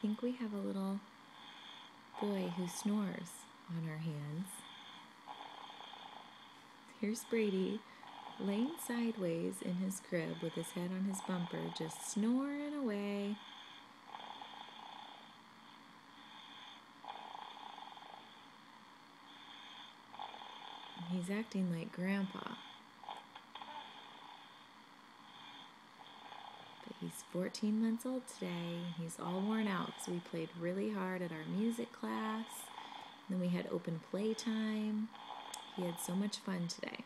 think we have a little boy who snores on our hands. Here's Brady laying sideways in his crib with his head on his bumper, just snoring away. He's acting like Grandpa. But he's 14 months old today. He's all worn out because we played really hard at our music class. Then we had open play time. He had so much fun today.